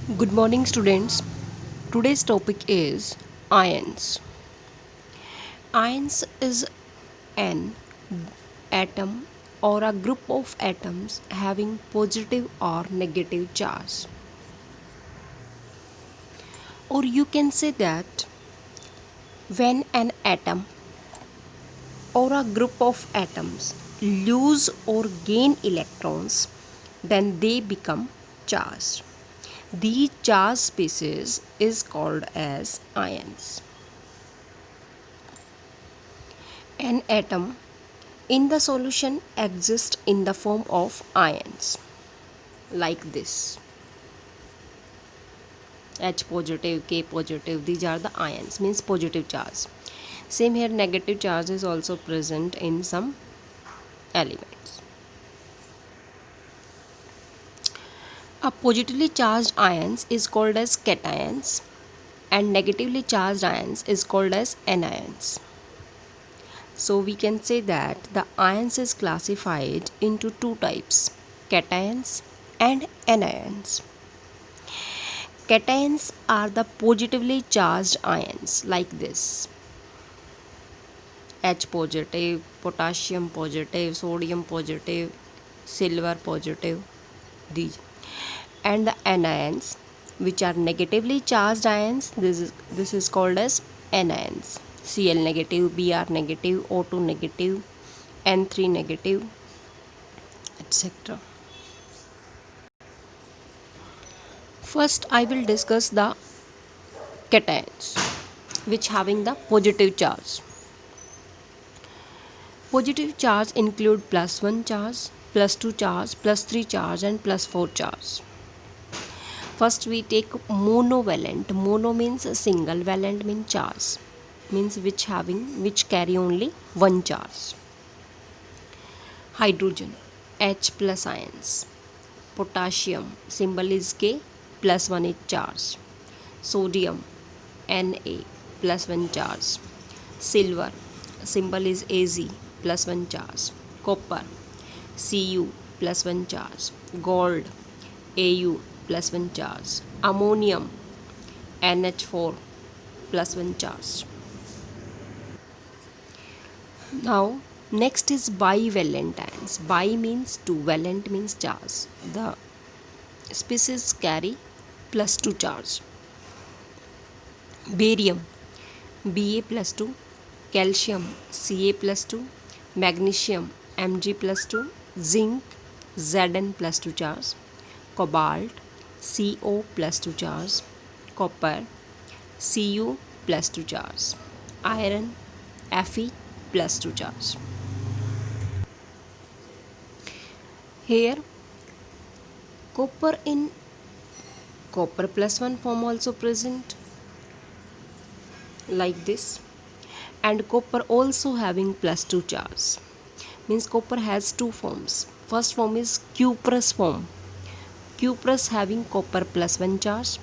Good morning, students. Today's topic is ions. Ions is an atom or a group of atoms having positive or negative charge. Or you can say that when an atom or a group of atoms lose or gain electrons, then they become charged. These charged species is called as ions. An atom in the solution exists in the form of ions like this: H positive, K positive. These are the ions, means positive charge. Same here, negative charge is also present in some elements. A positively charged ions is called as cations and negatively charged ions is called as anions. So we can say that the ions is classified into two types: cations and anions. Cations are the positively charged ions like this: H positive, potassium positive, sodium positive, silver positive, these. And the anions, which are negatively charged ions, this is called as anions: Cl negative, Br negative, O2 negative, N3 negative, etc. First I will discuss the cations which having the positive charge. Positive charge include plus 1 charge, plus 2 charge, plus 3 charge and plus 4 charge. First we take monovalent. Mono means single, valent means charge, means which carry only one charge. Hydrogen, H plus ions. Potassium, symbol is K, plus 1 is charge. Sodium, Na, plus 1 charge. Silver, symbol is Az, plus 1 charge. Copper, Cu, plus 1 charge. Gold, Au, plus 1 charge. Ammonium, NH4, plus 1 charge. Now next is bivalent ions. Bi means 2, valent means charge. The species carry plus 2 charge. Barium, Ba plus 2, calcium, Ca plus 2, magnesium, Mg plus 2, zinc, Zn plus 2 charge, cobalt, Co plus 2 charge, copper, Cu plus 2 charge, iron, Fe plus 2 charge. Here copper in copper plus 1 form also present like this, and copper also having plus 2 charge, means copper has two forms. First form is cuprous form, cuprous having copper plus 1 charge,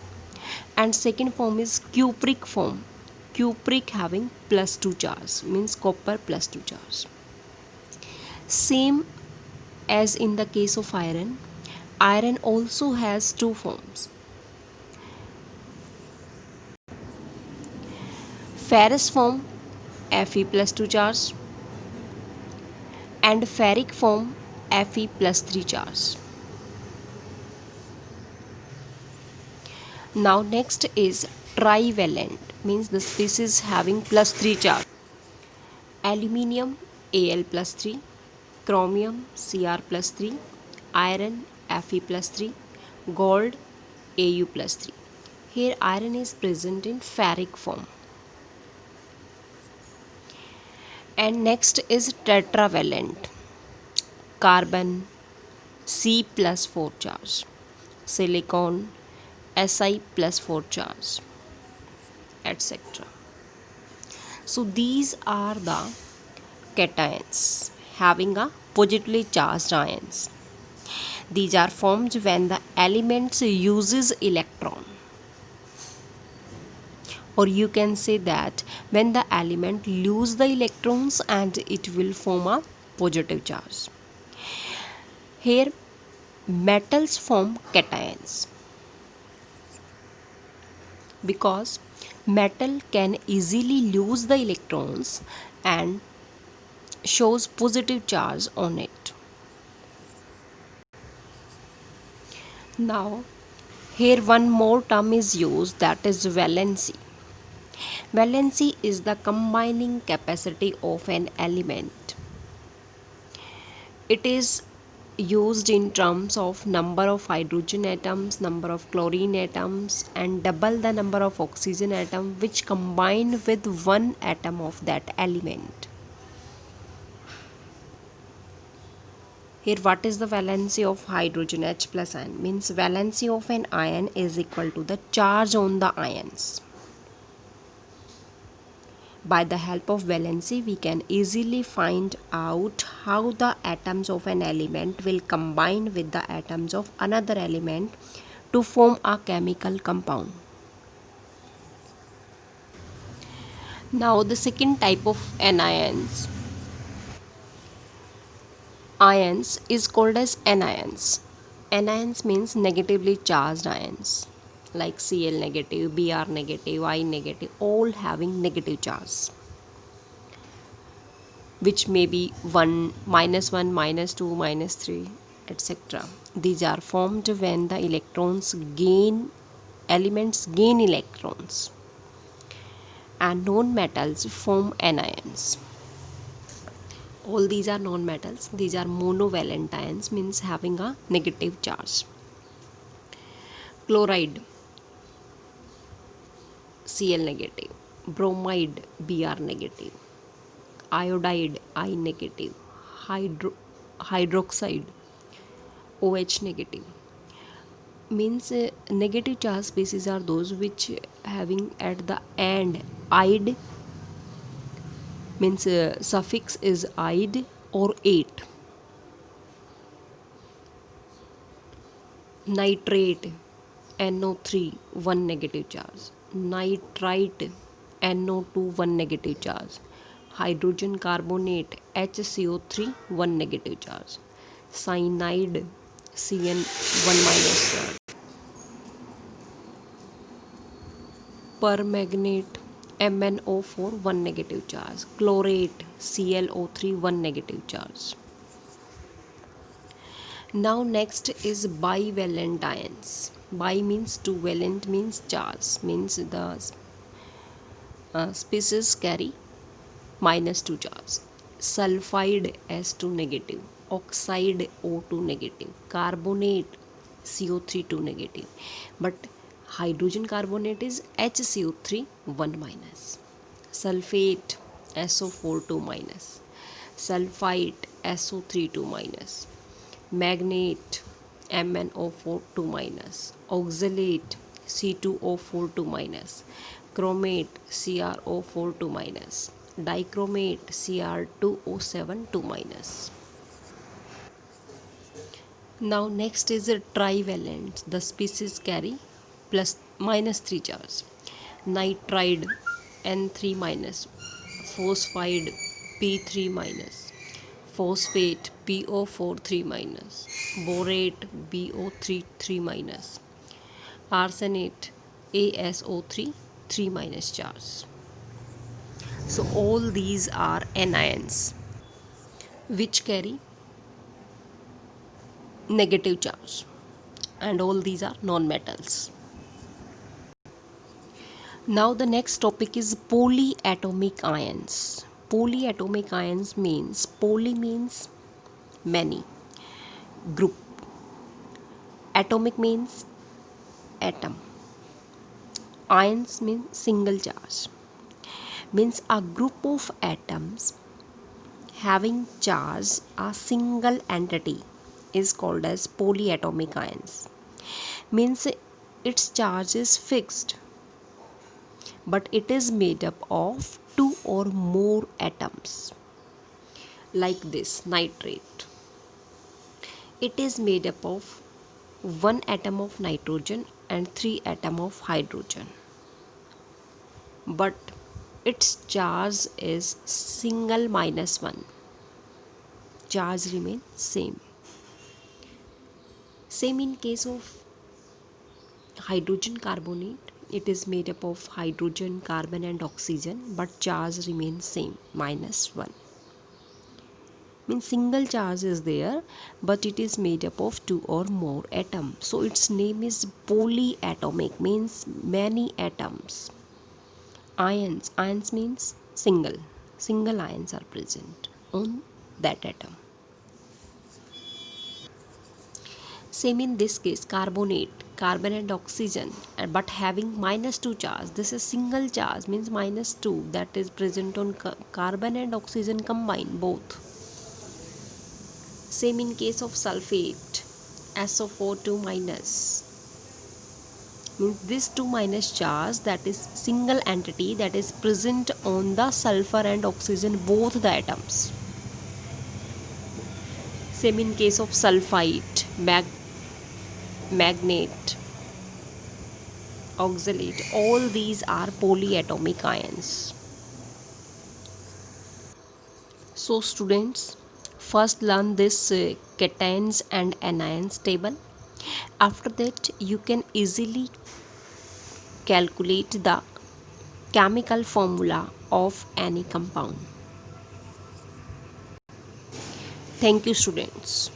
and second form is cupric form, cupric having plus 2 charge, means copper plus 2 charge. Same as in the case of iron, iron also has two forms: ferrous form, Fe plus 2 charge, and ferric form, Fe plus 3 charge. Now next is trivalent, means the species having plus 3 charge: aluminium, Al plus 3, chromium, Cr plus 3, iron, Fe plus 3, gold, Au plus 3. Here iron is present in ferric form. And next is tetravalent: carbon, C plus 4 charge, silicon, Si plus 4 charge, etc. So these are the cations having a positively charged ions. These are formed when the element uses electron, or you can say that when the element lose the electrons and it will form a positive charge. Here metals form cations. because metal can easily lose the electrons and shows positive charge on it. Now, here one more term is used, that is valency. Valency is the combining capacity of an element. It is used in terms of number of hydrogen atoms, number of chlorine atoms, and double the number of oxygen atom which combine with one atom of that element. Here, what is the valency of hydrogen? H plus ion means valency of an ion is equal to the charge on the ions. By the help of valency, we can easily find out how the atoms of an element will combine with the atoms of another element to form a chemical compound. Now, the second type of anions is called as anions. Anions means negatively charged ions like Cl negative, Br negative, I negative, all having negative charge, which may be 1, -1, -2, -3, etc. These are formed when the elements gain electrons, and non-metals form anions. All these are non-metals. These are monovalent ions, means having a negative charge. Chloride, Cl negative, bromide, Br negative, iodide, I negative, hydroxide, OH negative. Means negative charge species are those which having at the end "ide", means suffix is "ide" or "ate". Nitrate, NO3, 1 negative charge. Nitrite, NO2, 1 negative charge. Hydrogen carbonate, HCO3, 1 negative charge. Cyanide, Cn, 1 minus charge. Permanganate, MnO4, 1 negative charge. Chlorate, ClO3, 1 negative charge. Now next is bivalent ions. Bi means two, valent means charge, means the species carry -2 charge. Sulfide, S2 negative. Oxide, O2 negative. Carbonate, CO3, 2 negative. But hydrogen carbonate is HCO3, 1 minus. Sulfate, SO4, 2 minus. Sulfite, SO3, 2 minus. Magnate, MnO4, 2 minus. Oxalate, C2O4, 2 minus. Chromate, CrO4, 2 minus. Dichromate, Cr2O7, 2 minus. Now next is a trivalent. The species carry -3 charge. Nitride, N3 minus. Phosphide, P3 minus. Phosphate, PO4, 3 minus. Borate, BO3, 3 minus. Arsenate, ASO3, 3 minus charge. So all these are anions which carry negative charge, and all these are non-metals. Now the next topic is polyatomic ions. Polyatomic ions means, poly means many, group. Atomic means atom. Ions means single charge. Means a group of atoms having charge a single entity is called as polyatomic ions. Means its charge is fixed, but it is made up of two or more atoms. Like this nitrate, it is made up of one atom of nitrogen and 3 atom of hydrogen, but its charge is single -1. Charge remain same. Same in case of hydrogen carbonate. it is made up of hydrogen, carbon and oxygen, but charge remains same, -1. Means single charge is there, but it is made up of two or more atoms. So its name is polyatomic, means many atoms. Ions means single ions are present on that atom. Same in this case, carbonate, carbon and oxygen, but having -2 charge. This is single charge, means -2, that is present on carbon and oxygen combined both. Same in case of sulfate, SO4 minus, means this 2 minus charge, that is single entity that is present on the sulfur and oxygen both the atoms. Same in case of sulfite, magnate, oxalate, all these are polyatomic ions. So students, first learn this cations and anions table. After that you can easily calculate the chemical formula of any compound. Thank you students.